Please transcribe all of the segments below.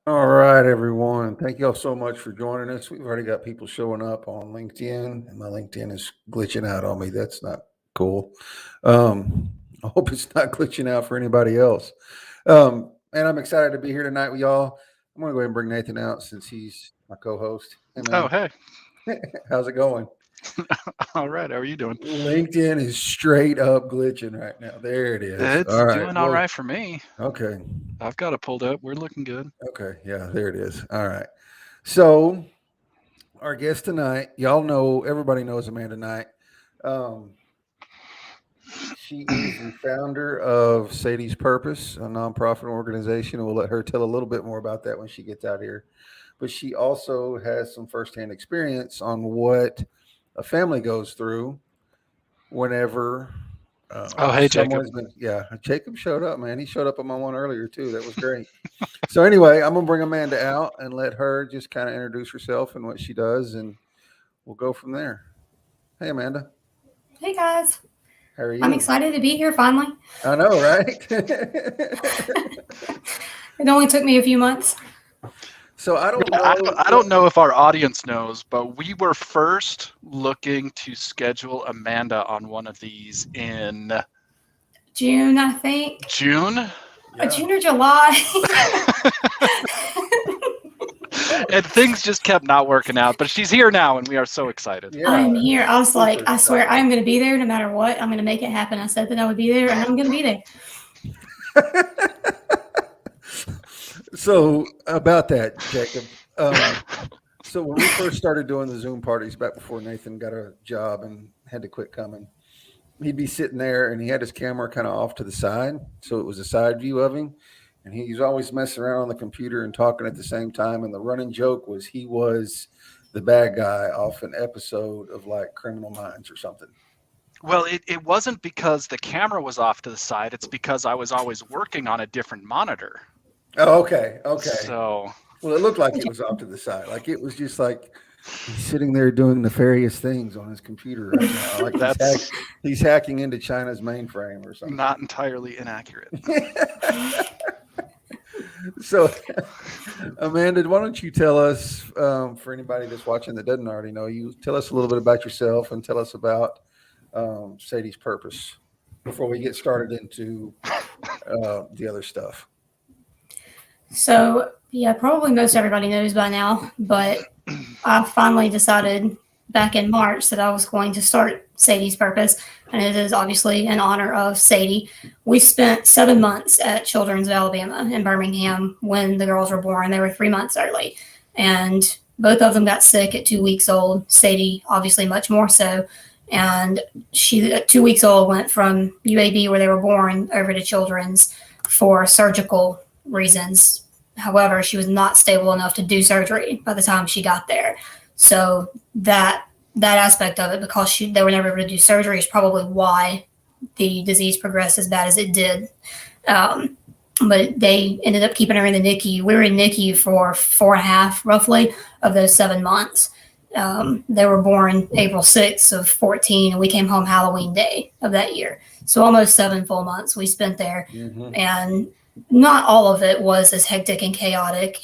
All right, everyone. Thank you all so much for joining us. We've already got people showing up on LinkedIn, and my LinkedIn is glitching out on me. That's not cool. I hope it's not glitching out for anybody else. And I'm excited to be here tonight with y'all. I'm going to go ahead and bring Nathan out since he's my co host. Hey, Oh, man. hey. How's it going? All right. How are you doing? LinkedIn is straight up glitching right now. There it is. It's All right. doing all Well, right for me. okay. I've got it pulled up. We're looking good. Okay. Yeah, there it is. All right. So, our guest tonight, y'all know, everybody knows Amanda Knight. Um, she is the founder of Sadie's Purpose, a nonprofit organization. We'll let her tell a little bit more about that when she gets out here. But she also has some firsthand experience on what a family goes through whenever Oh, hey, Jacob. someone's been, yeah, Jacob showed up, man. He showed up on my one earlier, too. That was great. So, anyway, I'm going to bring Amanda out and let her just kind of introduce herself and what she does, and we'll go from there. Hey, Amanda. Hey guys, How are I'm you? excited to be here finally. I know, right? It only took me a few months. So I don't I know don't, I what. don't know if our audience knows, but we were first looking to schedule Amanda on one of these in June, I think. June. Yeah. June or July. And things just kept not working out. But she's here now, and we are so excited. I'm Yeah. here. I was like, Super I swear, excited. I'm going to be there no matter what. I'm going to make it happen. I said that I would be there, and I'm going to be there. So about that, Jacob. So when we first started doing the Zoom parties back before Nathan got a job and had to quit coming, he'd be sitting there and he had his camera kind of off to the side, so it was a side view of him, and he was always messing around on the computer and talking at the same time. And the running joke was he was the bad guy off an episode of like Criminal Minds or something. Well, it wasn't because the camera was off to the side. It's because I was always working on a different monitor. Oh, okay, okay. So Well, it looked like it was off to the side, like it was just like he's sitting there doing nefarious things on his computer right now, like that's he's hacking into China's mainframe or something. not entirely inaccurate. So, Amanda, why don't you tell us, for anybody that's watching that doesn't already know you, tell us a little bit about yourself and tell us about Sadie's Purpose before we get started into the other stuff. So, yeah, probably most everybody knows by now, but I finally decided back in March that I was going to start Sadie's Purpose, and it is obviously in honor of Sadie. We spent 7 months at Children's of Alabama in Birmingham when the girls were born. They were 3 months early, and both of them got sick at 2 weeks old. Sadie, obviously, much more so. And she, at 2 weeks old, went from UAB, where they were born, over to Children's for surgical reasons. However, she was not stable enough to do surgery by the time she got there. So that aspect of it, because they were never able to do surgery, is probably why the disease progressed as bad as it did. Um, but they ended up keeping her in the NICU. We were in NICU for 4.5, roughly, of those 7 months. They were born April 6th of 14, and we came home Halloween Day of that year. So almost 7 full months we spent there. Mm-hmm. And not all of it was as hectic and chaotic.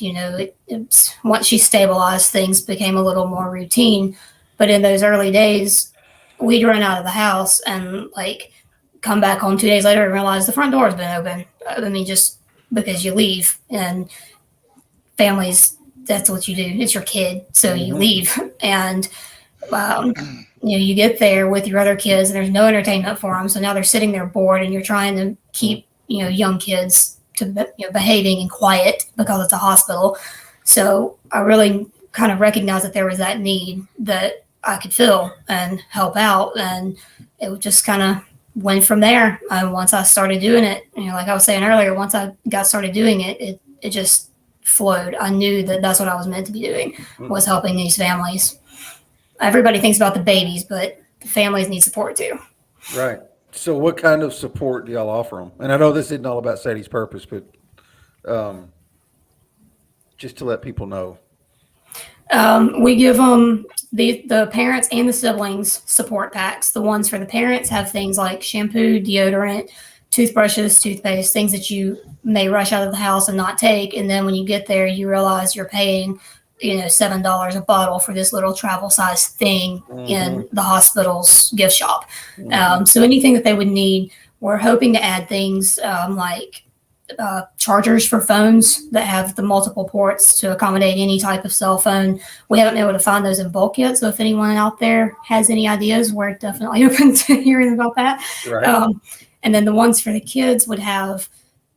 Once she stabilized, things became a little more routine. But in those early days, we'd run out of the house and like come back home 2 days later and realize the front door has been open. I mean, just because you leave, and families, that's what you do. It's your kid, so you Mm-hmm. leave. And um, you get there with your other kids, and there's no entertainment for them. So now they're sitting there bored, and you're trying to keep young kids to behaving and quiet because it's a hospital. So I really kind of recognized that there was that need that I could fill and help out, and it just kind of went from there. And once I started doing it, like I was saying earlier, once I got started doing it, it just flowed. I knew that that's what I was meant to be doing, was helping these families. Everybody thinks about the babies, but the families need support too. Right. So, what kind of support do y'all offer them? And I know this isn't all about Sadie's Purpose, but um, just to let people know. We give them the parents and the siblings support packs. The ones for the parents have things like shampoo, deodorant, toothbrushes, toothpaste, things that you may rush out of the house and not take. And then when you get there, you realize you're paying, $7 a bottle for this little travel size thing in the hospital's gift shop. So anything that they would need, we're hoping to add things like chargers for phones that have the multiple ports to accommodate any type of cell phone. We haven't been able to find those in bulk yet. So if anyone out there has any ideas, we're definitely open to hearing about that. Right. And then the ones for the kids would have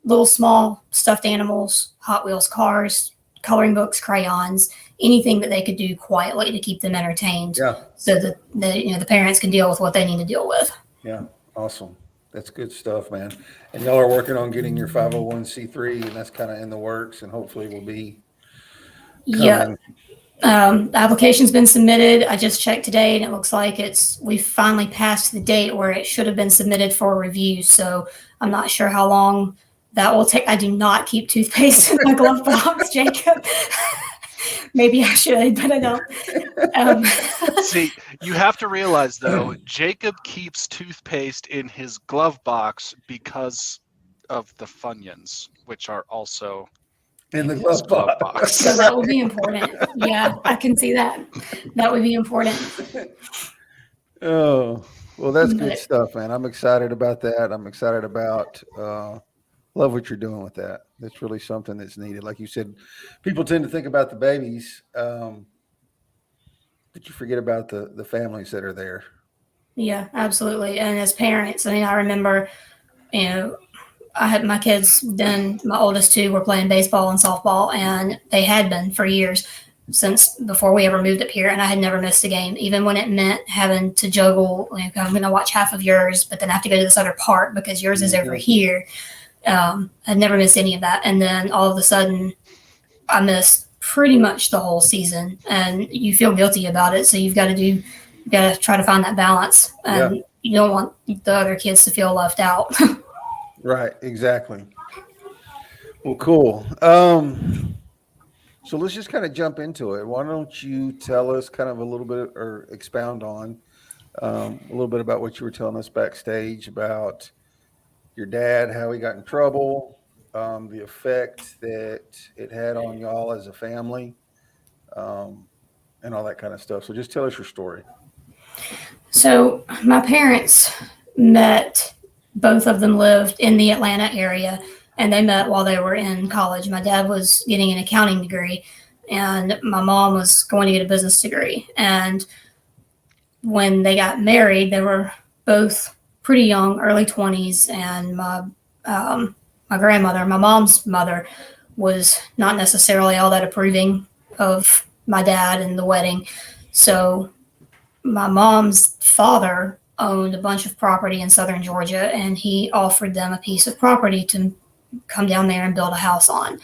little small stuffed animals, Hot Wheels cars, coloring books, crayons, anything that they could do quietly to keep them entertained. Yeah. So that the parents can deal with what they need to deal with. Yeah. Awesome. That's good stuff, man. And y'all are working on getting your 501c3, and that's kind of in the works, and hopefully will be coming. The application's been submitted. I just checked today, and it looks like we finally passed the date where it should have been submitted for review. So I'm not sure how long that will take. I do not keep toothpaste in my glove box, Jacob. Maybe I should, but I don't. See, you have to realize, though, Jacob keeps toothpaste in his glove box because of the Funyuns, which are also In the his glove box. So that would be important. Yeah, I can see that. That would be important. Oh, well, that's good stuff, man. I'm excited about that. I'm excited about love what you're doing with that. That's really something that's needed. Like you said, people tend to think about the babies, but you forget about the families that are there. Yeah, absolutely. And as parents, I mean, I remember, I had my kids then, my oldest two were playing baseball and softball, and they had been for years since before we ever moved up here. And I had never missed a game, even when it meant having to juggle, like, I'm going to watch half of yours, but then I have to go to this other part because yours is over here. I'd never missed any of that. And then all of a sudden I missed pretty much the whole season, and you feel guilty about it. So you've got to try to find that balance, and you don't want the other kids to feel left out. Right. Exactly. Well, cool. So let's just kind of jump into it. Why don't you tell us kind of a little bit, or expound on a little bit about what you were telling us backstage about your dad, how he got in trouble, the effect that it had on y'all as a family, and all that kind of stuff. So just tell us your story. So my parents met, both of them lived in the Atlanta area, and they met while they were in college. My dad was getting an accounting degree, and my mom was going to get a business degree. And when they got married, they were both pretty young, early 20s, and my grandmother, my mom's mother, was not necessarily all that approving of my dad and the wedding. So my mom's father owned a bunch of property in southern Georgia, and he offered them a piece of property to come down there and build a house on.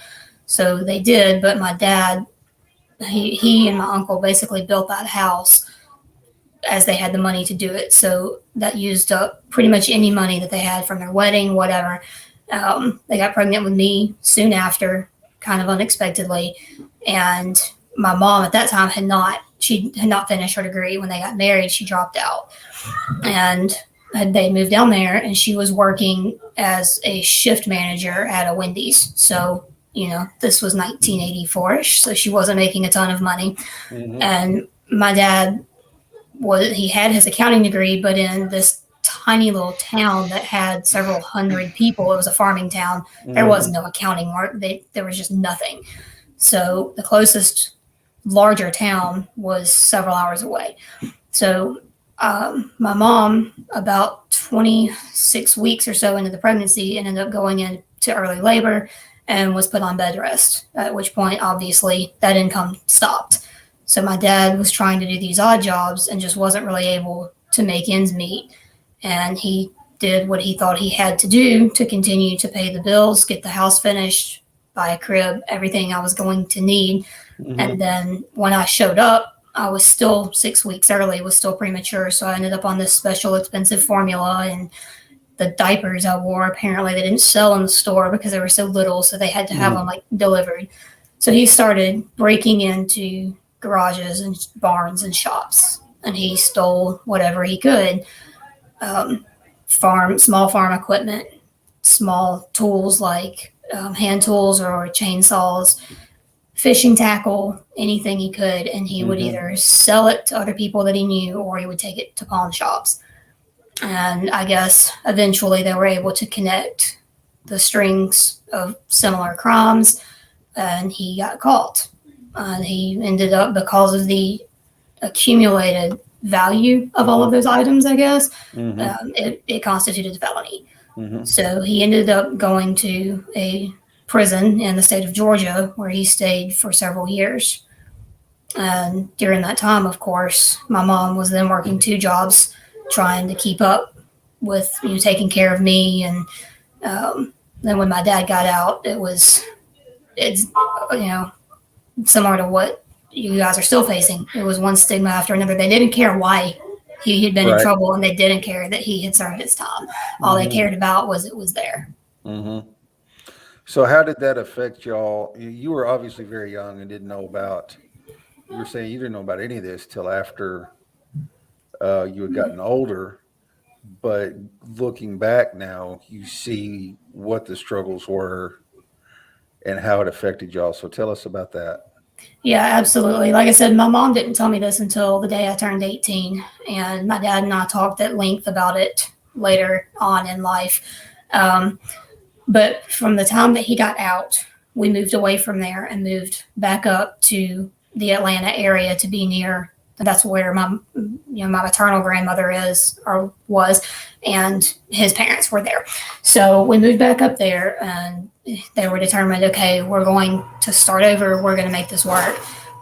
So they did, but my dad, he and my uncle basically built that house as they had the money to do it. So that used up pretty much any money that they had from their wedding, whatever. They got pregnant with me soon after, kind of unexpectedly. And my mom at that time had not finished her degree. When they got married, she dropped out. And they moved down there, and she was working as a shift manager at a Wendy's. So, this was 1984-ish. So she wasn't making a ton of money. Mm-hmm. And my dad he had his accounting degree, but in this tiny little town that had several hundred people, it was a farming town. Mm-hmm. There was no accounting work. There was just nothing. So the closest larger town was several hours away. So my mom, about 26 weeks or so into the pregnancy, ended up going into early labor and was put on bed rest, at which point, obviously, that income stopped. So my dad was trying to do these odd jobs and just wasn't really able to make ends meet. And he did what he thought he had to do to continue to pay the bills, get the house finished, buy a crib, everything I was going to need. Mm-hmm. And then when I showed up, I was still 6 weeks early, was still premature. So I ended up on this special expensive formula, and the diapers I wore, apparently they didn't sell in the store because they were so little. So they had to have them delivered. So he started breaking into garages and barns and shops, and he stole whatever he could, small farm equipment, small tools like hand tools or chainsaws, fishing tackle, anything he could, and he would either sell it to other people that he knew or he would take it to pawn shops. And I guess eventually they were able to connect the strings of similar crimes, and he got caught. And he ended up, because of the accumulated value of all of those items, I guess, it constituted a felony. So he ended up going to a prison in the state of Georgia where he stayed for several years. And during that time, of course, my mom was then working 2 jobs trying to keep up with taking care of me. And then when my dad got out, it's similar to what you guys are still facing. It was one stigma after another. They didn't care why he had been in trouble, and they didn't care that he had served his time. All they cared about was it was there. So how did that affect y'all? You were obviously very young and didn't know about, you were saying you didn't know about any of this till after you had gotten older. But looking back now, you see what the struggles were and how it affected y'all. So tell us about that. Yeah, absolutely. Like I said, my mom didn't tell me this until the day I turned 18, and my dad and I talked at length about it later on in life. But from the time that he got out, we moved away from there and moved back up to the Atlanta area to be near. That's where my maternal grandmother is or was, and his parents were there. So we moved back up there, and they were determined, okay, we're going to start over. We're going to make this work.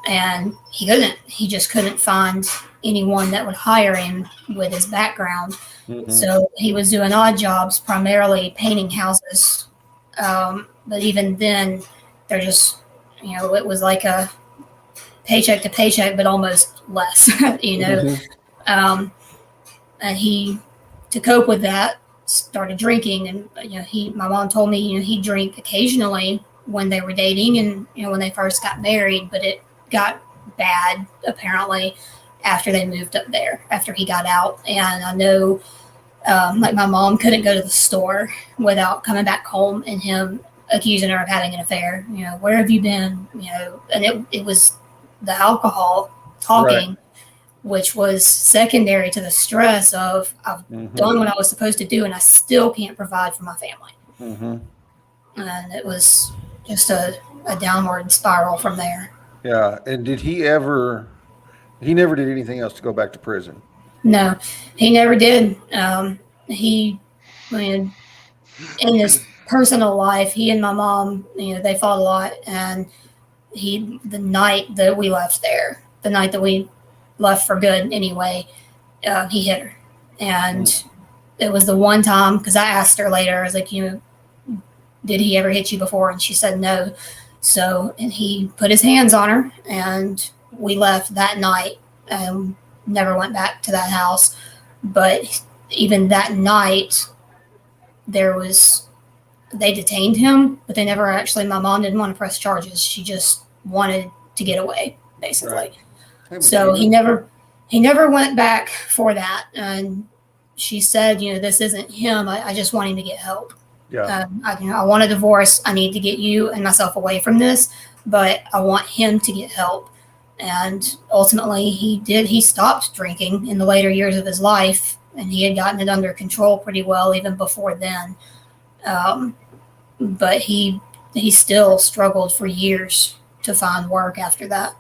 And he couldn't. He just couldn't find anyone that would hire him with his background. So he was doing odd jobs, primarily painting houses. But even then, they're just, it was like a paycheck to paycheck, but almost less, And he, to cope with that, started drinking. And, my mom told me, he'd drink occasionally when they were dating and, when they first got married, but it got bad, apparently, after they moved up there, after he got out. And I know, like, my mom couldn't go to the store without coming back home and him accusing her of having an affair. Where have you been? And it was the alcohol talking, which was secondary to the stress of I've done what I was supposed to do and I still can't provide for my family. And it was just a downward spiral from there. Yeah. And did he never did anything else to go back to prison? No, he never did. In his personal life, he and my mom, they fought a lot. And the night that we left there, the night that we left for good anyway, he hit her. And it was the one time, because I asked her later, I was like, did he ever hit you before? And she said no. So, and he put his hands on her, and we left that night and never went back to that house. But even that night, they detained him, but they never actually, my mom didn't want to press charges. She just wanted to get away, basically. Right. So he never went back for that. And she said, this isn't him. I just want him to get help. Yeah. I want a divorce. I need to get you and myself away from this, but I want him to get help. And ultimately he did. He stopped drinking in the later years of his life, and he had gotten it under control pretty well even before then. But he still struggled for years to find work after that.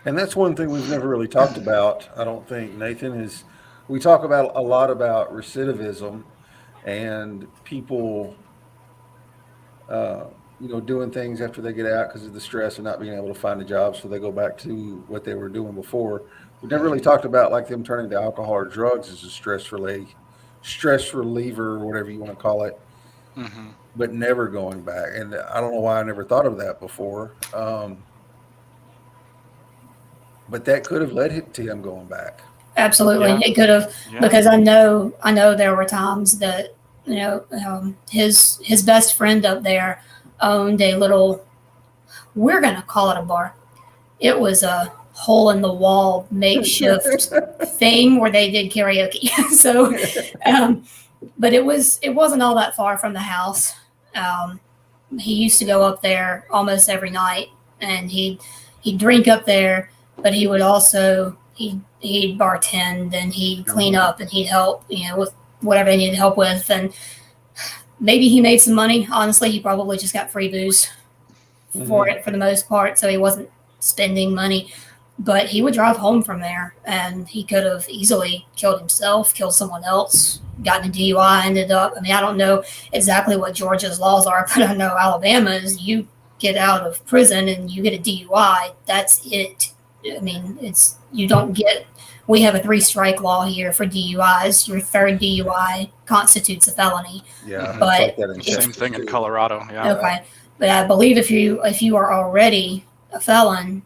And that's one thing we've never really talked about, I don't think, Nathan, is we talk about a lot about recidivism and people, doing things after they get out because of the stress and not being able to find a job, so they go back to what they were doing before. We never really talked about like them turning to alcohol or drugs as a stress reliever, or whatever you want to call it, but never going back. And I don't know why I never thought of that before. But that could have led to him going back. Absolutely, it could have, because I know there were times that his best friend up there owned a little, we're gonna call it a bar. It was a hole in the wall makeshift thing where they did karaoke. So but it wasn't all that far from the house. He used to go up there almost every night, and he'd drink up there, but he would also he'd bartend and he'd clean up and he'd help, with whatever he needed help with. And maybe he made some money. Honestly, he probably just got free booze for it for the most part, so he wasn't spending money. But he would drive home from there, and he could have easily killed himself, killed someone else, gotten a DUI, ended up. I mean, I don't know exactly what Georgia's laws are, but I know Alabama's. You get out of prison and you get a DUI, that's it. I mean, you don't get. We have a 3-strike law here for DUIs. Your third DUI constitutes a felony. Yeah, but like that in Same Texas, thing in too. Colorado. Yeah. Okay, but I believe if you are already a felon,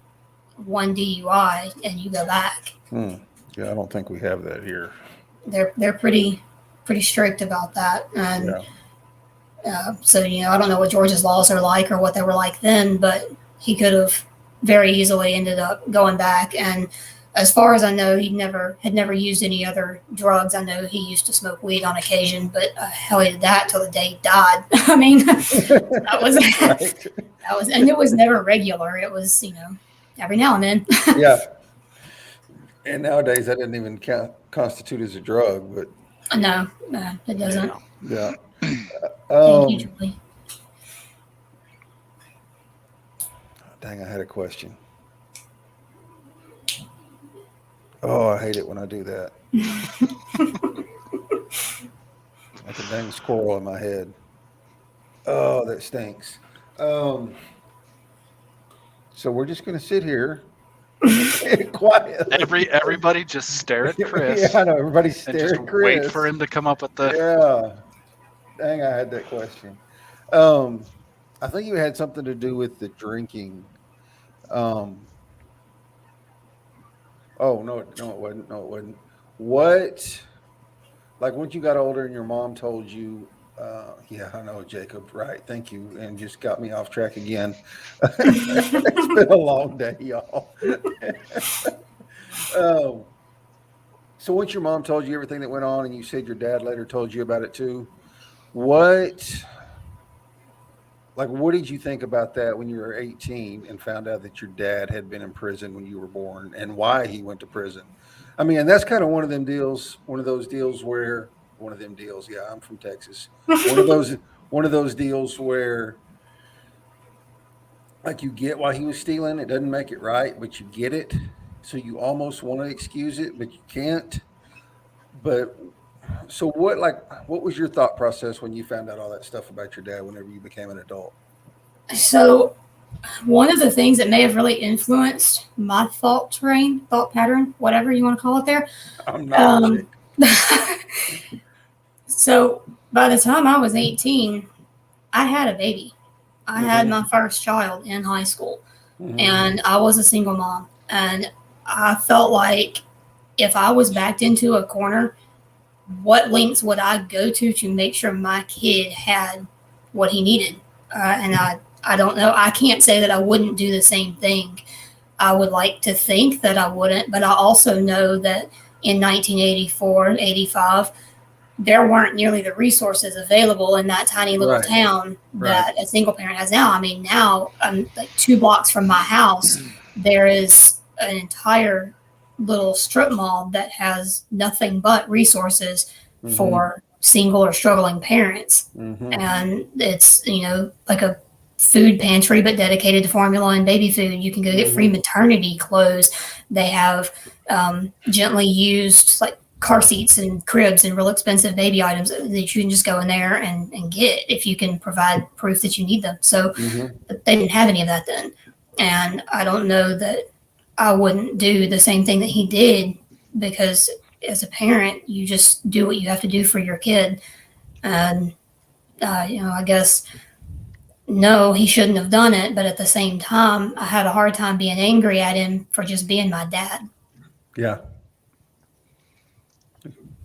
one DUI, and you go back, Yeah, I don't think we have that here. they're pretty strict about that. And so I don't know what Georgia's laws are like or what they were like then, but he could have very easily ended up going back. And as far as I know, he had never used any other drugs. I know he used to smoke weed on occasion, but hell, he did that till the day he died. I mean, that was Right. and it was never regular. It was every now and then. Yeah. And nowadays that doesn't even constitute as a drug, but No, it doesn't. yeah. Thank you, Julie. Dang, I had a question. Oh, I hate it when I do that. Like a dang squirrel in my head. Oh, that stinks. So we're just going to sit here quiet. Everybody just stare at Chris. Yeah, I know. Everybody and stare just at Chris. wait for him to come up with the. Yeah. Dang, I had that question. I think you had something to do with the drinking. Oh, no, it wasn't. No, it wasn't. What, like once you got older and your mom told you, yeah, I know, Jacob, right. Thank you. And just got me off track again. It's been a long day, y'all. So once your mom told you everything that went on and you said your dad later told you about it too, what did you think about that when you were 18 and found out that your dad had been in prison when you were born and why he went to prison? I mean, and that's kind of one of those deals where yeah, I'm from Texas. One of those deals where like you get why he was stealing, it doesn't make it right, but you get it. So you almost want to excuse it, but you can't. But so what was your thought process when you found out all that stuff about your dad whenever you became an adult? So one of the things that may have really influenced my thought pattern, whatever you want to call it there. I'm not So by the time I was 18, I had a baby. I had my first child in high school, and I was a single mom. And I felt like if I was backed into a corner, what lengths would I go to make sure my kid had what he needed? And I don't know. I can't say that I wouldn't do the same thing. I would like to think that I wouldn't, but I also know that in 1984, 85, there weren't nearly the resources available in that tiny little town that a single parent has now. I mean, now like 2 blocks from my house, there is an entire little strip mall that has nothing but resources for single or struggling parents. And it's, like a food pantry, but dedicated to formula and baby food. You can go get free maternity clothes. They have gently used like car seats and cribs and real expensive baby items that you can just go in there and get if you can provide proof that you need them. So they didn't have any of that then. And I don't know that I wouldn't do the same thing that he did, because as a parent, you just do what you have to do for your kid. And, I guess, no, he shouldn't have done it. But at the same time, I had a hard time being angry at him for just being my dad. Yeah.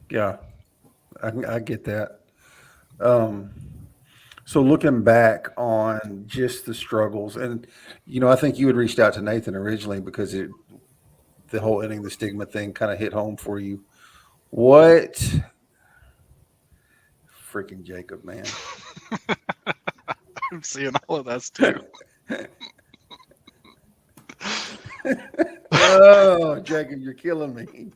Yeah. I get that. So looking back on just the struggles, and I think you had reached out to Nathan originally because the whole ending the stigma thing kind of hit home for you. What freaking Jacob, man. I'm seeing all of this too. Oh, Jacob, you're killing me.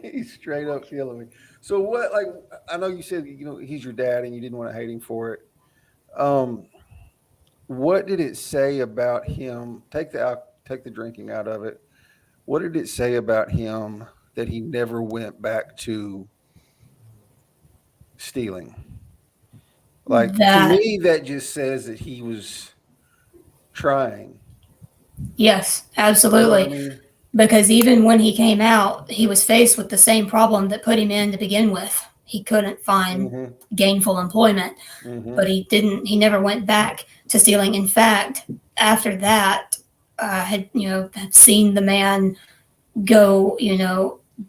He's straight up killing me. So what? Like, I know you said he's your dad, and you didn't want to hate him for it. What did it say about him? Take the drinking out of it. What did it say about him that he never went back to stealing? Like, to me, that just says that he was trying. Yes, absolutely. You know what I mean? Because even when he came out, he was faced with the same problem that put him in to begin with. He couldn't find gainful employment, but he never went back to stealing. In fact, after that, had seen the man go,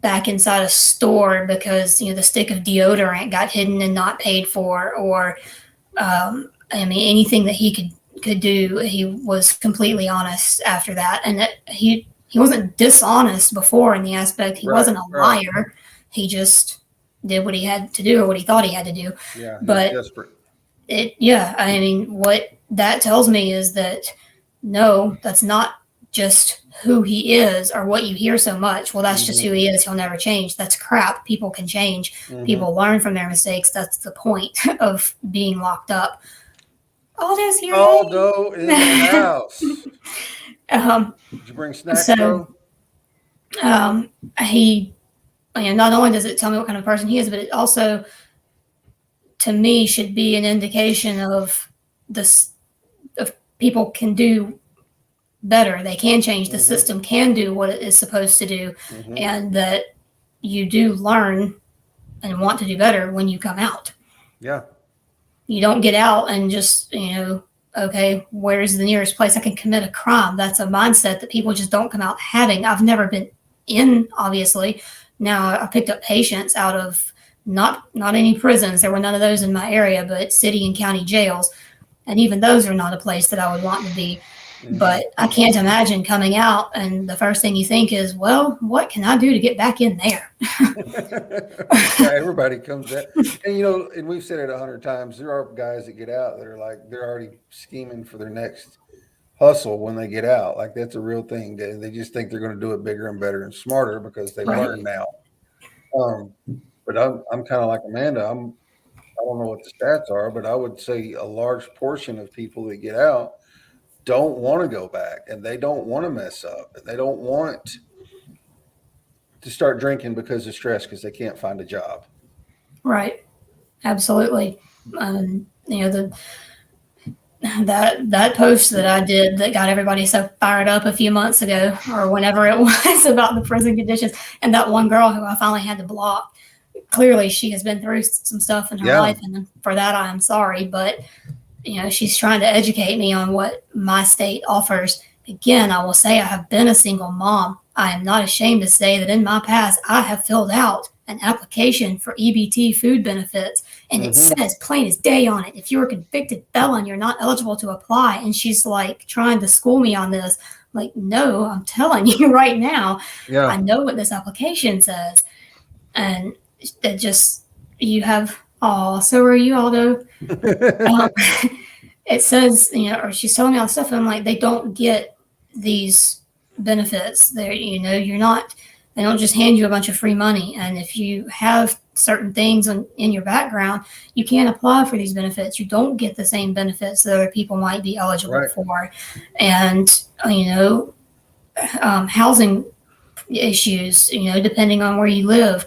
back inside a store because, the stick of deodorant got hidden and not paid for, or, anything that he could do. He was completely honest after that. And that he wasn't dishonest before, in the aspect he wasn't a liar. He just did what he had to do, or what he thought he had to do. Yeah, but desperate. What that tells me is that no, that's not just who he is, or what you hear so much. Well, that's just who he is. He'll never change. That's crap. People can change. People learn from their mistakes. That's the point of being locked up. Aldo's here. Aldo in the house. Did you bring snacks, bro? He, not only does it tell me what kind of person he is, but it also, to me, should be an indication of this. Of people can do better. They can change. The system can do what it is supposed to do, and that you do learn and want to do better when you come out. Yeah. You don't get out and just, okay, where's the nearest place I can commit a crime? That's a mindset that people just don't come out having. I've never been in, obviously. Now, I picked up patients out of not any prisons. There were none of those in my area, but city and county jails. And even those are not a place that I would want to be. But I can't imagine coming out and the first thing you think is, well, what can I do to get back in there? Yeah, everybody comes out. And, and we've said it 100 times, there are guys that get out that are like, they're already scheming for their next hustle when they get out. Like, that's a real thing. They just think they're going to do it bigger and better and smarter because they've learned now. But I'm kind of like Amanda. I don't know what the stats are, but I would say a large portion of people that get out don't want to go back, and they don't want to mess up, and they don't want to start drinking because of stress, because they can't find a job. Right. Absolutely. That post that I did that got everybody so fired up a few months ago, or whenever it was, about the prison conditions, and that one girl who I finally had to block, clearly she has been through some stuff in her life, and for that I am sorry, but she's trying to educate me on what my state offers. Again, I will say I have been a single mom. I am not ashamed to say that in my past, I have filled out an application for EBT food benefits, and it says plain as day on it, if you're a convicted felon, you're not eligible to apply. And she's like trying to school me on this. Like, no, I'm telling you right now, I know what this application says. And it just, so are you, Aldo? It says, or she's telling me all this stuff, and I'm like, they don't get these benefits. They don't just hand you a bunch of free money. And if you have certain things in your background, you can't apply for these benefits. You don't get the same benefits that other people might be eligible for. And, housing issues, depending on where you live,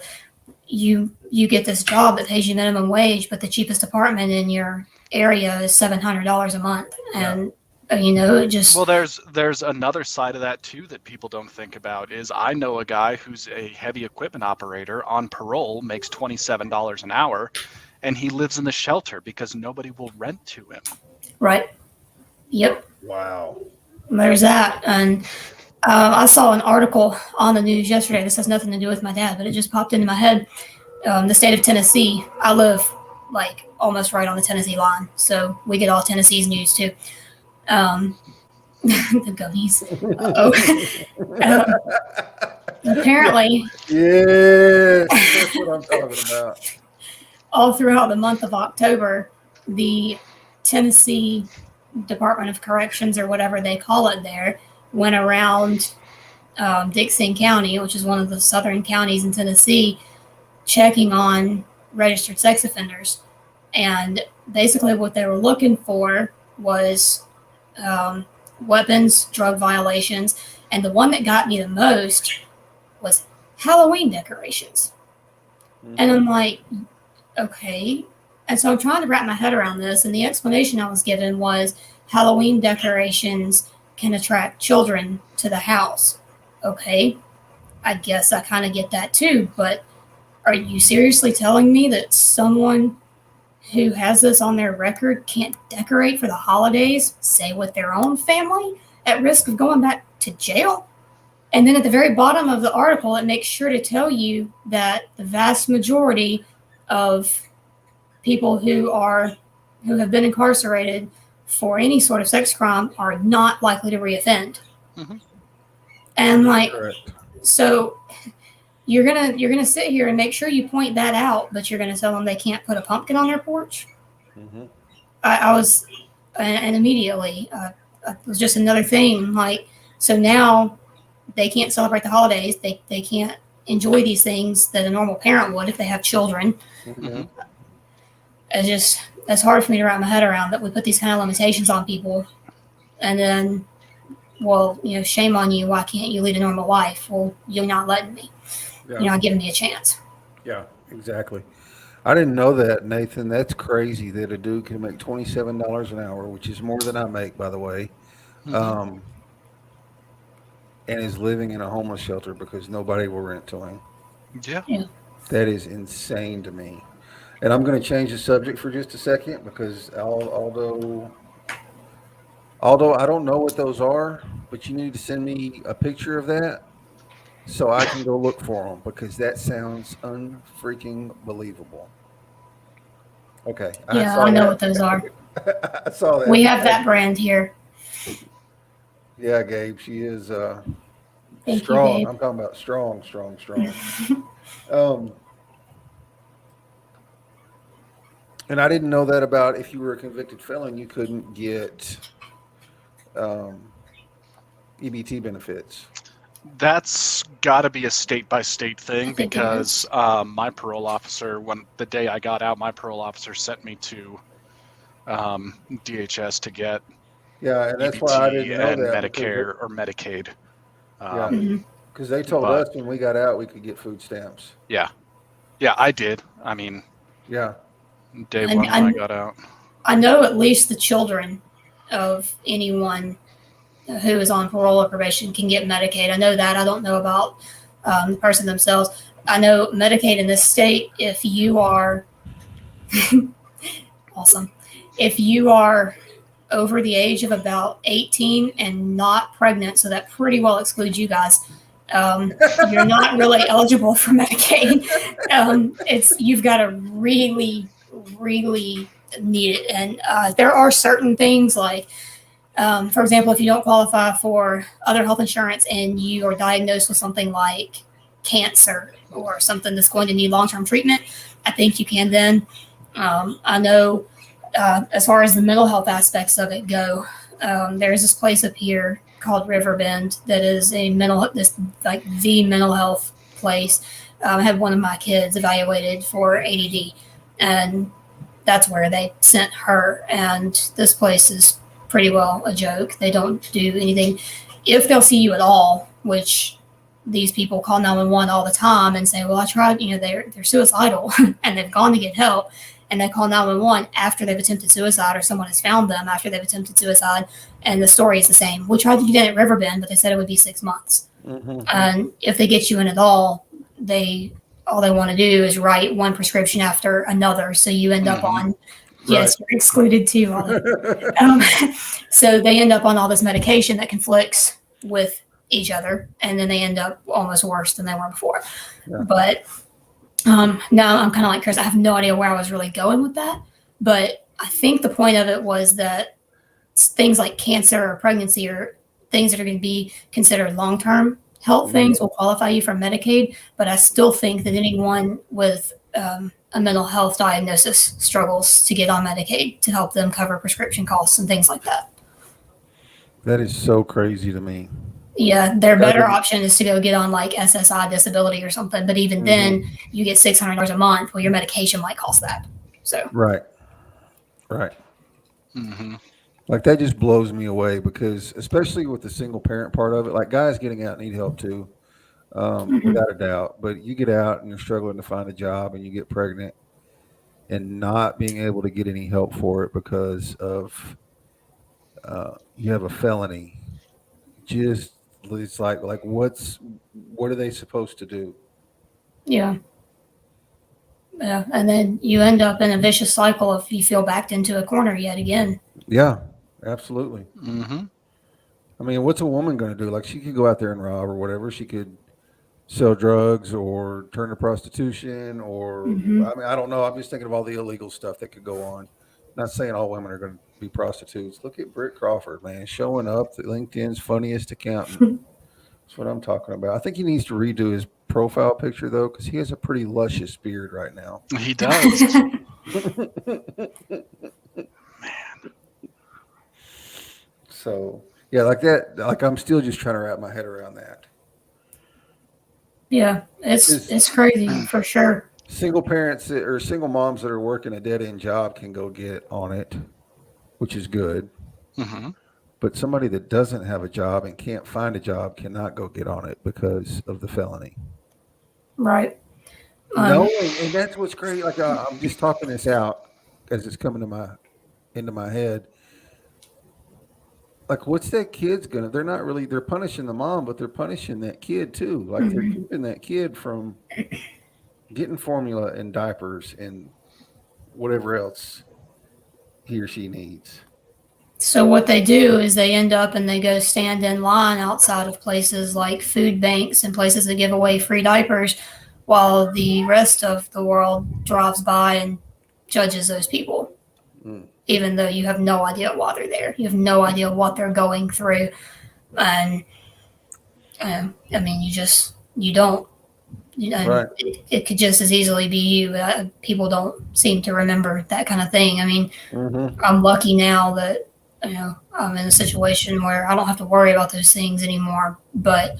you get this job that pays you minimum wage, but the cheapest apartment in your area is $700 a month. And it just, well, there's another side of that too that people don't think about. Is I know a guy who's a heavy equipment operator on parole, makes $27 an hour, and he lives in the shelter because nobody will rent to him. Right. Yep. Wow. There's that. And I saw an article on the news yesterday. This has nothing to do with my dad, but it just popped into my head. The state of Tennessee, I live like almost right on the Tennessee line, so we get all Tennessee's news too. The gummies. Apparently. Yes, that's what I'm talking about. all throughout the month of October, the Tennessee Department of Corrections, or whatever they call it there, went around Dickson County, which is one of the southern counties in Tennessee, checking on registered sex offenders. And basically what they were looking for was weapons, drug violations, and the one that got me the most was Halloween decorations. And I'm like, okay. And so I'm trying to wrap my head around this, and the explanation I was given was Halloween decorations can attract children to the house. Okay, I guess I kind of get that too, but are you seriously telling me that someone who has this on their record can't decorate for the holidays, say with their own family, at risk of going back to jail? And then at the very bottom of the article, it makes sure to tell you that the vast majority of people who have been incarcerated for any sort of sex crime are not likely to reoffend. Mm-hmm. And like, Correct. so you're gonna sit here and make sure you point that out, but you're gonna tell them they can't put a pumpkin on their porch. Mm-hmm. I was, and immediately it was just another thing. Like, so now they can't celebrate the holidays. They can't enjoy these things that a normal parent would if they have children. Mm-hmm. That's hard for me to wrap my head around, that we put these kind of limitations on people, and then, well, shame on you. Why can't you lead a normal life? Well, you're not letting me. Yeah. You're not giving me a chance. Yeah, exactly. I didn't know that, Nathan. That's crazy that a dude can make $27 an hour, which is more than I make, by the way, and is living in a homeless shelter because nobody will rent to him. Yeah. That is insane to me. And I'm going to change the subject for just a second because although I don't know what those are, but you need to send me a picture of that so I can go look for them, because that sounds unfreaking believable. Okay. I know what those are. I saw that. We have that brand here. Yeah, Gabe. She is Thank strong. you, Gabe. I'm talking about strong. And I didn't know that about if you were a convicted felon, you couldn't get EBT benefits. That's got to be a state-by-state thing, think it because my parole officer, the day I got out, my parole officer sent me to DHS to get Yeah, and that's EBT why I didn't know and that. Medicare or Medicaid. Yeah, because they told us when we got out we could get food stamps. Yeah, I did. I mean, Yeah. day one when I got out. I know at least the children of anyone who is on parole or probation can get Medicaid. I know that. I don't know about the person themselves. I know Medicaid in this state, if you are awesome, if you are over the age of about 18 and not pregnant, so that pretty well excludes you guys, you're not really eligible for Medicaid. You've got to really, really need it. And there are certain things like, for example, if you don't qualify for other health insurance and you are diagnosed with something like cancer or something that's going to need long-term treatment, I think you can then. I know as far as the mental health aspects of it go, there's this place up here called Riverbend that is the mental health place. I had one of my kids evaluated for ADD, and that's where they sent her. And this place is pretty well a joke. They don't do anything. If they'll see you at all, which these people call 911 all the time and say, well, I tried, they're suicidal and they've gone to get help, and they call 911 after they've attempted suicide, or someone has found them after they've attempted suicide, and the story is the same. We tried to get in at Riverbend, but they said it would be 6 months. Mm-hmm. And if they get you in at all they want to do is write one prescription after another. So you end up on, yes, you're excluded too. So they end up on all this medication that conflicts with each other, and then they end up almost worse than they were before. Yeah. But now I'm kind of like Chris. I have no idea where I was really going with that, but I think the point of it was that things like cancer or pregnancy or things that are going to be considered long-term health things will qualify you for Medicaid. But I still think that anyone with a mental health diagnosis struggles to get on Medicaid to help them cover prescription costs and things like that. That is so crazy to me. Yeah, their I better didn't- option is to go get on like SSI disability or something. But even Mhm. then, you get $600 a month. Well, your medication might cost that. So Right. Mm-hmm. Like that just blows me away because, especially with the single parent part of it, like guys getting out need help too, without a doubt. But you get out and you're struggling to find a job and you get pregnant and not being able to get any help for it because of you have a felony. Just it's like what are they supposed to do? yeah, yeah, and then you end up in a vicious cycle if you feel backed into a corner yet again. Yeah, absolutely. Mm-hmm. I mean, what's a woman going to do? Like she could go out there and rob or whatever. She could sell drugs or turn to prostitution or Mhm. I mean, I don't know. I'm just thinking of all the illegal stuff that could go on. Not saying all women are going to be prostitutes. Look at Britt Crawford, man, showing up the LinkedIn's funniest accountant. That's what I'm talking about. I think he needs to redo his profile picture though, because he has a pretty luscious beard right now. He does. So yeah, like that. Like I'm still just trying to wrap my head around that. Yeah, it's crazy for sure. Single parents or single moms that are working a dead end job can go get on it, which is good. Mm-hmm. But somebody that doesn't have a job and can't find a job cannot go get on it because of the felony. Right. No, and that's what's great. Like I'm just talking this out as it's coming into my head. Like, what's that kid's gonna? They're not really. They're punishing the mom, but they're punishing that kid too. Like they're keeping that kid from getting formula and diapers and whatever else he or she needs. So what they do is they end up and they go stand in line outside of places like food banks and places that give away free diapers while the rest of the world drives by and judges those people. Mm. Even though you have no idea why they're there. You have no idea what they're going through. And I mean, you don't. You know, Right. it could just as easily be you. People don't seem to remember that kind of thing. I mean, Mm-hmm. I'm lucky now that I'm in a situation where I don't have to worry about those things anymore. But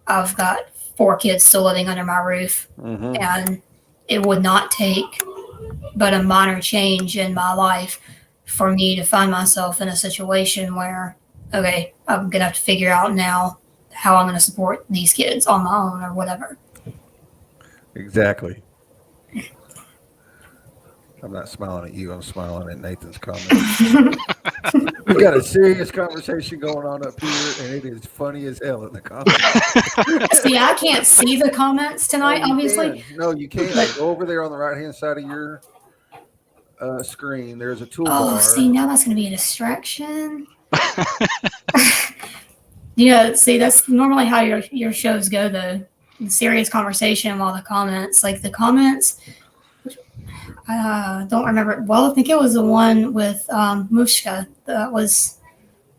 I've got 4 kids still living under my roof, Mm-hmm. and it would not take but a minor change in my life for me to find myself in a situation where, okay, I'm gonna have to figure out now how I'm gonna support these kids on my own or whatever. Exactly. I'm not smiling at you. I'm smiling at Nathan's comment. We got a serious conversation going on up here, and it is funny as hell in the comments. See, I can't see the comments tonight, obviously. No, you can't. But- Go over there on the right-hand side of your screen. There's a toolbar. Oh, see, now that's gonna be a distraction. Yeah, see, that's normally how your shows go, though. The serious conversation while the comments, like the comments, I don't remember. Well, I think it was the one with Mushka. That was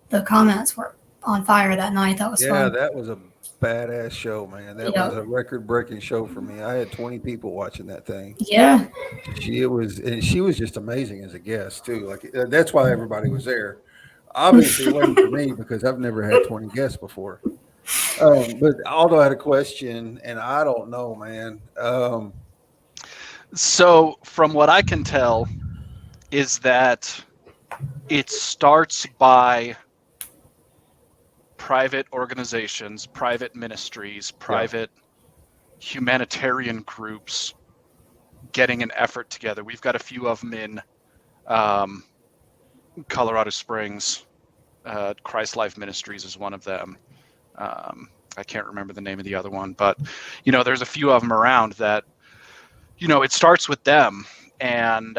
the comments were on fire that night. That was Yeah, fun. that was a badass show, man. That Yeah. was a record-breaking show for me. I had 20 people watching that thing. Yeah, She was just amazing as a guest too. Like that's why everybody was there. Obviously, it wasn't for me because I've never had 20 guests before. But Aldo had a question, and I don't know, man. So, from what I can tell, is that it starts by private organizations, private ministries, private humanitarian groups getting an effort together. We've got a few of them in Colorado Springs. Christ Life Ministries is one of them. I can't remember the name of the other one, but there's a few of them around that. It starts with them, and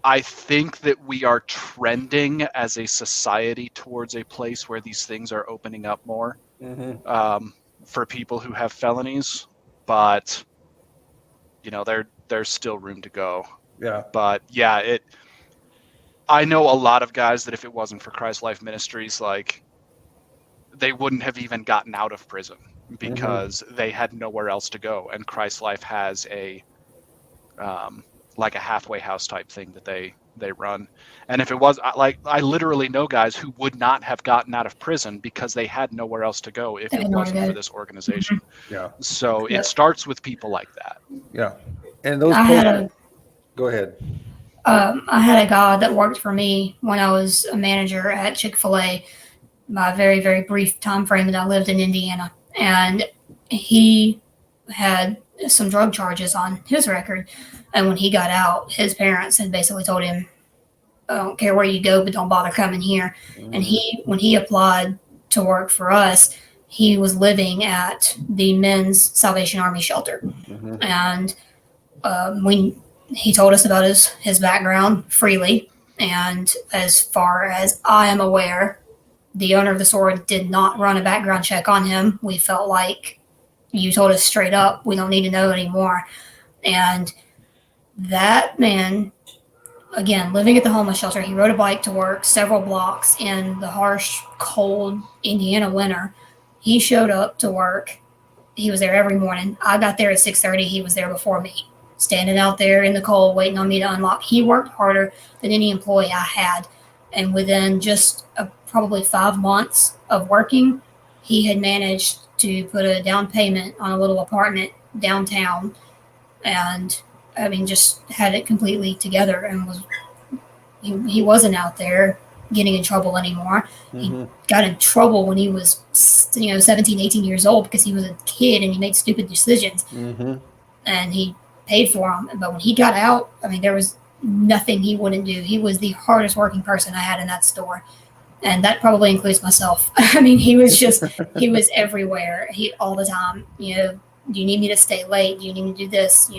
I think that we are trending as a society towards a place where these things are opening up more for people who have felonies, but there's still room to go. Yeah. But yeah, I know a lot of guys that if it wasn't for Christ Life Ministries, like they wouldn't have even gotten out of prison because they had nowhere else to go, and Christ Life has a like a halfway house type thing that they run. And if it was like, I literally know guys who would not have gotten out of prison because they had nowhere else to go if They it had nowhere to wasn't for go. this organization. Yeah. So Yep. it starts with people like that. Yeah. And those I had go ahead. I had a guy that worked for me when I was a manager at Chick-fil-A, my very, very brief time frame that I lived in Indiana. And he had some drug charges on his record. And when he got out, his parents had basically told him, I don't care where you go, but don't bother coming here. And when he applied to work for us, he was living at the Men's Salvation Army shelter. Mm-hmm. And he told us about his background freely. And as far as I am aware, the owner of the store did not run a background check on him. We felt like you told us straight up, we don't need to know anymore. And that man, again, living at the homeless shelter, he rode a bike to work several blocks in the harsh, cold Indiana winter. He showed up to work. He was there every morning. I got there at 6:30. He was there before me, standing out there in the cold, waiting on me to unlock. He worked harder than any employee I had. And within just probably 5 months of working, he had managed to put a down payment on a little apartment downtown. And I mean, just had it completely together and he wasn't out there getting in trouble anymore. Mm-hmm. He got in trouble when he was 17, 18 years old because he was a kid and he made stupid decisions. Mm-hmm. And he paid for them. But when he got out, I mean, there was nothing he wouldn't do. He was the hardest working person I had in that store. And that probably includes myself. I mean, he was everywhere. He all the time, do you need me to stay late? Do you need me to do this?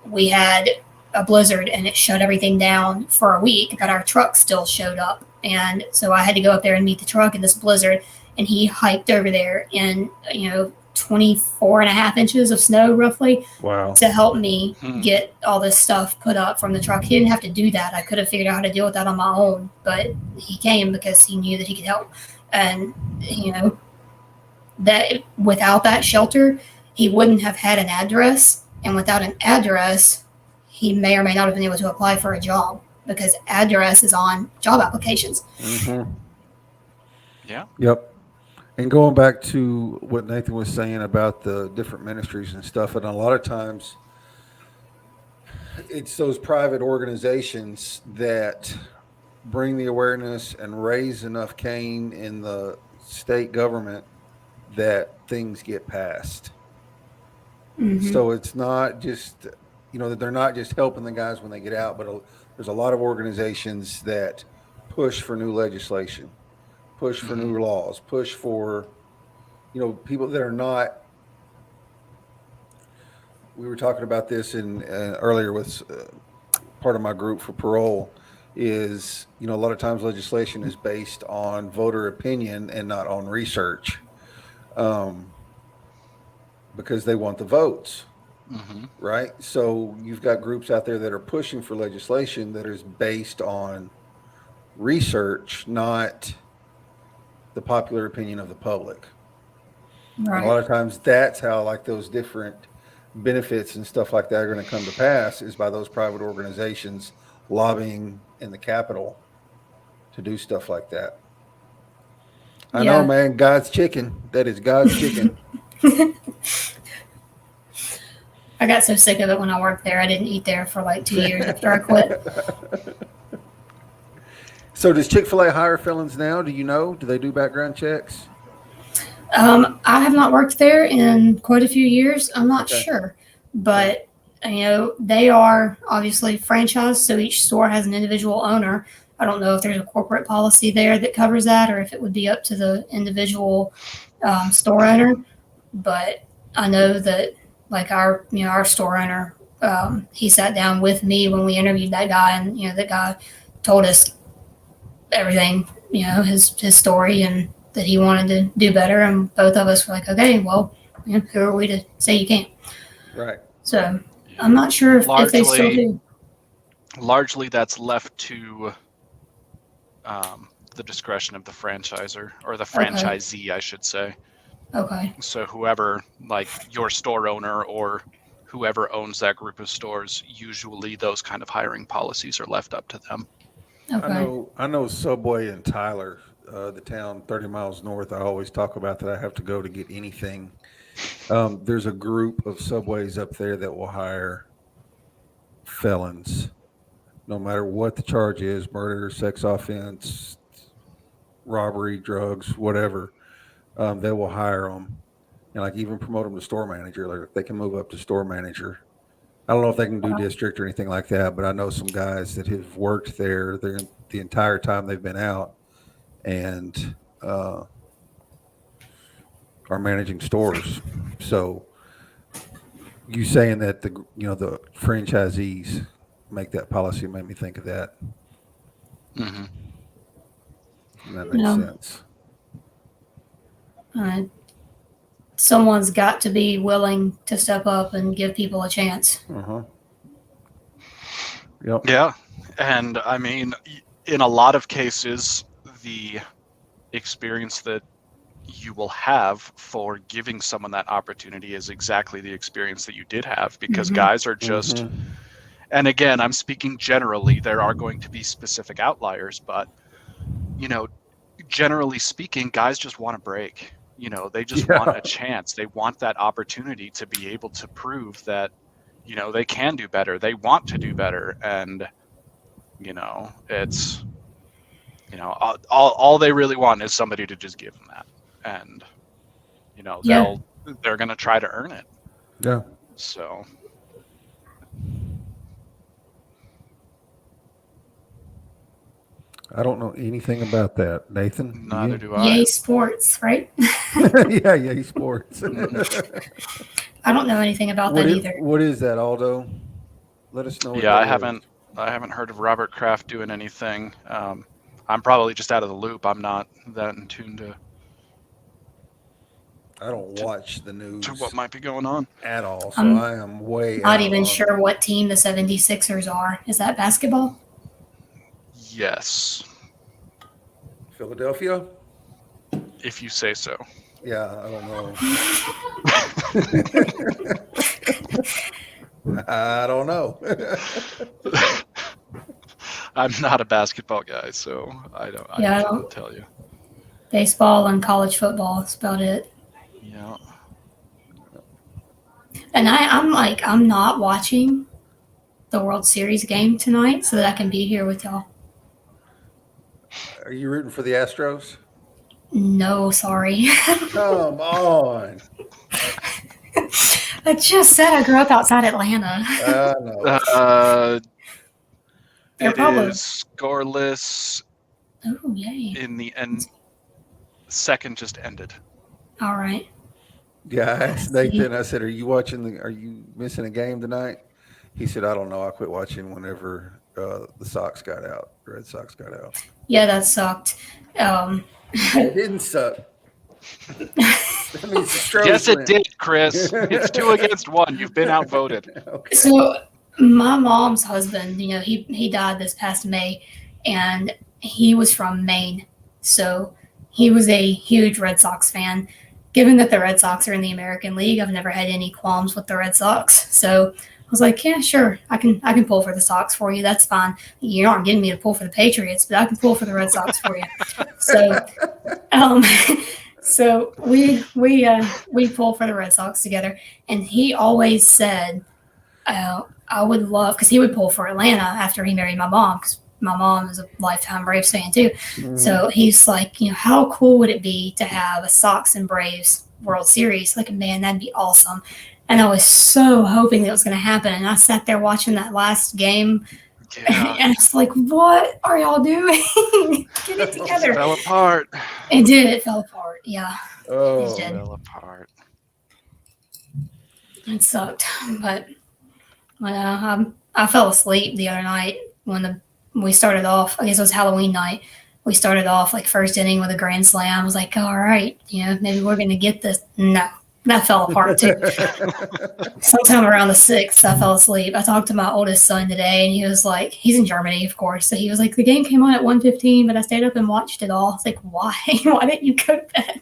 We had a blizzard and it shut everything down for a week, but our truck still showed up. And so I had to go up there and meet the truck in this blizzard. And he hiked over there in, 24 and a half inches of snow roughly. Wow. To help me get all this stuff put up from the truck. He didn't have to do that. I could have figured out how to deal with that on my own, but he came because he knew that he could help. And, that without that shelter, he wouldn't have had an address. And without an address, he may or may not have been able to apply for a job because address is on job applications. Mm-hmm. Yeah. Yep. And going back to what Nathan was saying about the different ministries and stuff, and a lot of times it's those private organizations that bring the awareness and raise enough cane in the state government that things get passed. Mm-hmm. So it's not just, that they're not just helping the guys when they get out, but there's a lot of organizations that push for new legislation, push for new laws, push for, people that are not. We were talking about this in earlier with part of my group for parole. Is a lot of times legislation is based on voter opinion and not on research, because they want the votes, right? So you've got groups out there that are pushing for legislation that is based on research, not the popular opinion of the public. Right. And a lot of times that's how like those different benefits and stuff like that are going to come to pass is by those private organizations lobbying in the Capitol to do stuff like that. I know, man, God's chicken. That is God's chicken. I got so sick of it when I worked there. I didn't eat there for like 2 years after I quit. So does Chick-fil-A hire felons now? Do you know? Do they do background checks? I have not worked there in quite a few years. I'm not sure. But, they are obviously franchised, so each store has an individual owner. I don't know if there's a corporate policy there that covers that or if it would be up to the individual store owner. But I know that, like our store owner, he sat down with me when we interviewed that guy, and that guy told us everything, his story, and that he wanted to do better. And both of us were like, okay, well, who are we to say you can't? Right. So I'm not sure if they still do. Largely, that's left to the discretion of the franchisor or the franchisee, I should say. Okay. So whoever, like your store owner or whoever owns that group of stores, usually those kind of hiring policies are left up to them. Okay. I know Subway in Tyler, the town 30 miles north. I always talk about that. I have to go to get anything. There's a group of Subways up there that will hire felons, no matter what the charge is: murder, sex offense, robbery, drugs, whatever. They will hire them and like even promote them to store manager. Like they can move up to store manager. I don't know if they can do district or anything like that, but I know some guys that have worked there the entire time they've been out and are managing stores. So you saying that the franchisees make that policy made me think of that. Mm-hmm. And that makes sense. Someone's got to be willing to step up and give people a chance. Yep. Yeah. And I mean, in a lot of cases, the experience that you will have for giving someone that opportunity is exactly the experience that you did have, because guys are just, and again, I'm speaking generally, there are going to be specific outliers, but, generally speaking, guys just want a break. They just want a chance. They want that opportunity to be able to prove that, they can do better. They want to do better. And, it's, all they really want is somebody to just give them that. And, they're going to try to earn it. Yeah. So. I don't know anything about that, Nathan. Neither do I. Yay Sports, right? Yeah, Yay Sports. I don't know anything about that either. What is that, Aldo? Let us know. Yeah, I haven't heard of Robert Kraft doing anything. I'm probably just out of the loop. I'm not that in tune to. I don't watch the news to what might be going on at all, so I am way not even sure what team the 76ers are. Is that basketball? Yes. Philadelphia? If you say so. Yeah, I don't know. I don't know. I'm not a basketball guy, so I don't tell you. Baseball and college football, that's about it. Yeah. And I'm not watching the World Series game tonight so that I can be here with y'all. Are you rooting for the Astros? No, sorry. Come on. I just said I grew up outside Atlanta. No. It is scoreless. Oh, yay. In the end, second just ended. All right. Yeah, I asked Nathan, I said, are you missing a game tonight? He said, I don't know. I quit watching whenever the Sox got out. The Red Sox got out. Yeah, that sucked. It didn't suck. Yes, it did, Chris. It's 2-1. You've been outvoted. Okay. So my mom's husband, he died this past May, and he was from Maine. So he was a huge Red Sox fan. Given that the Red Sox are in the American League, I've never had any qualms with the Red Sox. So I was like, yeah, sure, I can pull for the Sox for you. That's fine. You aren't getting me to pull for the Patriots, but I can pull for the Red Sox for you. So, so we pull for the Red Sox together, and he always said, I would love, because he would pull for Atlanta after he married my mom, because my mom is a lifetime Braves fan too. Mm-hmm. So he's like, how cool would it be to have a Sox and Braves World Series? Like, man, that'd be awesome. And I was so hoping that it was going to happen. And I sat there watching that last game, and it's like, what are y'all doing? Get it together. It fell apart. It did. It fell apart. Yeah. Oh, it fell apart. It sucked. But I fell asleep the other night when we started off. I guess it was Halloween night. We started off like first inning with a grand slam. I was like, all right, maybe we're going to get this. No. That fell apart too. Sometime around the 6th, I fell asleep. I talked to my oldest son today, and he was like, he's in Germany, of course. So he was like, the game came on at 1:15, but I stayed up and watched it all. I was like, why? Why didn't you go to bed?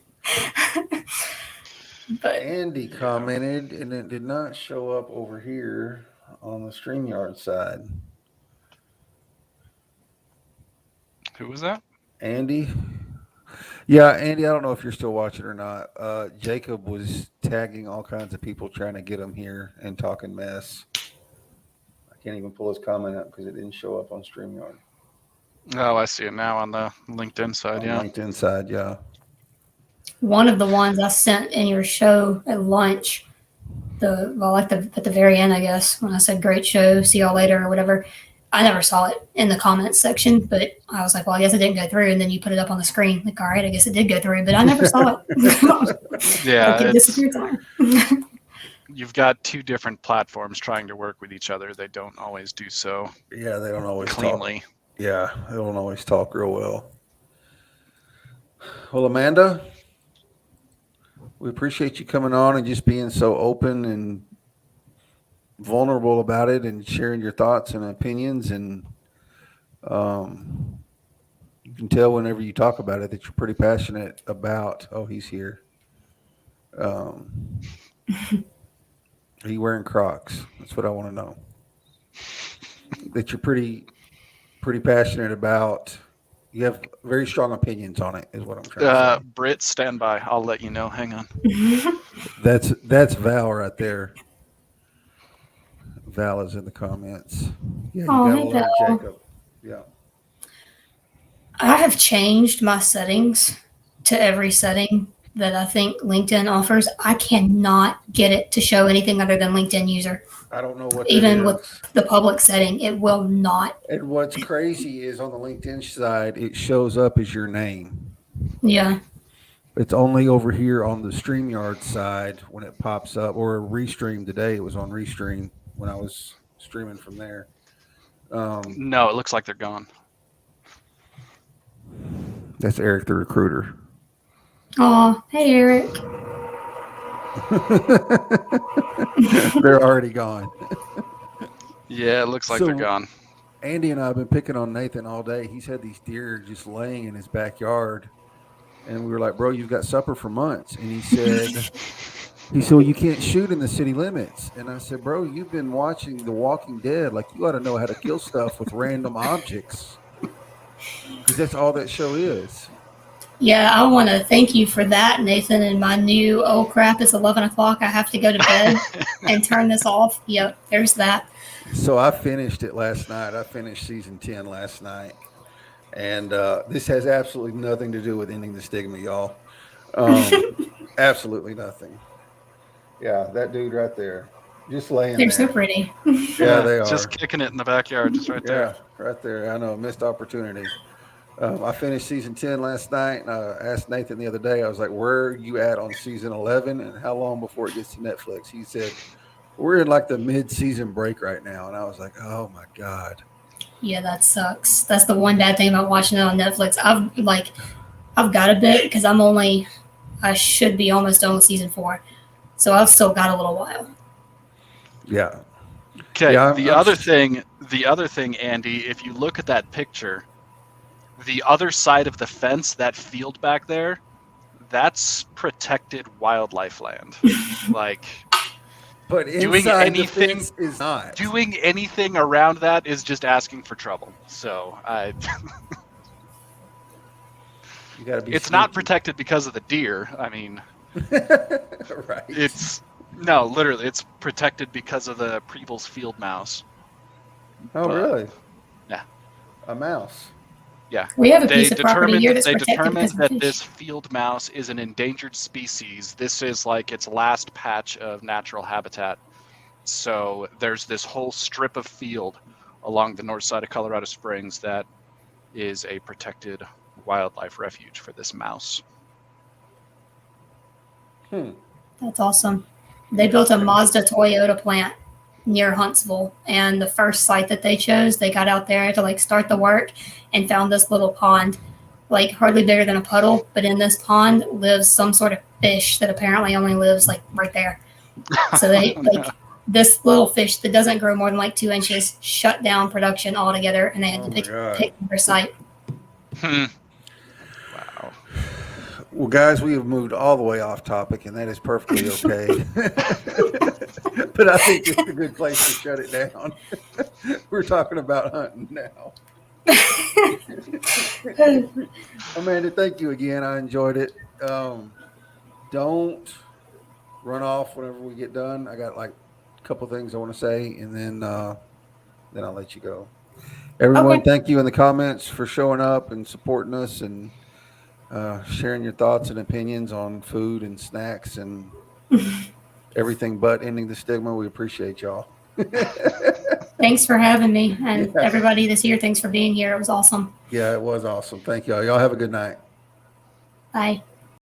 But Andy commented, and it did not show up over here on the StreamYard side. Who was that? Andy? Yeah, Andy, I don't know if you're still watching or not. Jacob was tagging all kinds of people trying to get him here and talking mess. I can't even pull his comment up because it didn't show up on StreamYard. Oh, I see it now on the LinkedIn side. On LinkedIn side, yeah. one of the ones I sent in your show at lunch, at the very end, I guess, when I said great show, see y'all later or whatever, I never saw it in the comments section, but I was like, well, I guess it didn't go through. And then you put it up on the screen. Like, all right, I guess it did go through, but I never saw it. Yeah, it disappeared somewhere. You've got two different platforms trying to work with each other. They don't always do so. Yeah, they don't always cleanly. Talk. Yeah, they don't always talk real well. Well, Amanda, we appreciate you coming on and just being so open and vulnerable about it and sharing your thoughts and opinions. And you can tell whenever you talk about it that you're pretty passionate about. Oh, he's here. Are you wearing Crocs? That's what I want to know. That you're pretty passionate about. You have very strong opinions on it, is what I'm trying to say. Britt, stand by. I'll let you know. Hang on. That's Val right there. Val is in the comments. Yeah, you gotta learn Jacob. Yeah. I have changed my settings to every setting that I think LinkedIn offers. I cannot get it to show anything other than LinkedIn user. I don't know what even with the public setting, it will not. And what's crazy is on the LinkedIn side, it shows up as your name. Yeah. It's only over here on the StreamYard side when it pops up, or Restream today. It was on Restream when I was streaming from there. No, it looks like they're gone. That's Eric the recruiter. Oh, hey, Eric. They're already gone. Yeah, it looks like they're gone. Andy and I have been picking on Nathan all day. He's had these deer just laying in his backyard. And we were like, bro, you've got supper for months. And he said, well, you can't shoot in the city limits. And I said, bro, you've been watching The Walking Dead. Like, you ought to know how to kill stuff with random objects. Because that's all that show is. Yeah, I want to thank you for that, Nathan. And my new, oh crap, it's 11 o'clock. I have to go to bed and turn this off. Yep, there's that. So I finished it last night. I finished season 10 last night. And this has absolutely nothing to do with ending the stigma, y'all. Absolutely nothing. Yeah, that dude right there. Just laying there. They're so pretty. Yeah, they are. Just kicking it in the backyard, just right there. Yeah, right there. I know, missed opportunity. I finished season 10 last night, and I asked Nathan the other day, I was like, where are you at on season 11, and how long before it gets to Netflix? He said, we're in like the mid-season break right now. And I was like, oh, my God. Yeah, that sucks. That's the one bad thing about watching it on Netflix. I've got a bit because I should be almost done with season 4. So I've still got a little while. Yeah. Okay, yeah, the other thing, Andy, if you look at that picture, the other side of the fence, that field back there, that's protected wildlife land. Like, but doing anything is not. Doing anything around that is just asking for trouble. So you gotta be. It's sneaky. Not protected because of the deer. I mean, right. Literally, it's protected because of the Preeble's field mouse. Oh, really? Yeah. A mouse. Yeah. We have a piece of property here that's protected. They determined that fish. this field mouse is an endangered species. This is like its last patch of natural habitat. So there's this whole strip of field along the north side of Colorado Springs that is a protected wildlife refuge for this mouse. That's awesome. They built a Mazda Toyota plant near Huntsville, and the first site that they chose, they got out there to start the work and found this little pond, hardly bigger than a puddle, but in this pond lives some sort of fish that apparently only lives right there. So they this little fish that doesn't grow more than 2 inches shut down production altogether, and they had to pick their site. Wow. Well, guys, we have moved all the way off topic, and that is perfectly okay. But I think it's a good place to shut it down. We're talking about hunting now. Amanda, thank you again. I enjoyed it. Don't run off whenever we get done. I got like a couple things I want to say, and then I'll let you go. Everyone, Okay. thank you in the comments for showing up and supporting us and sharing your thoughts and opinions on food and snacks and everything but ending the stigma. We appreciate y'all. Thanks for having me. And Yeah. everybody that's here, thanks for being here. It was awesome. Yeah, it was awesome. Thank y'all. Y'all have a good night. Bye.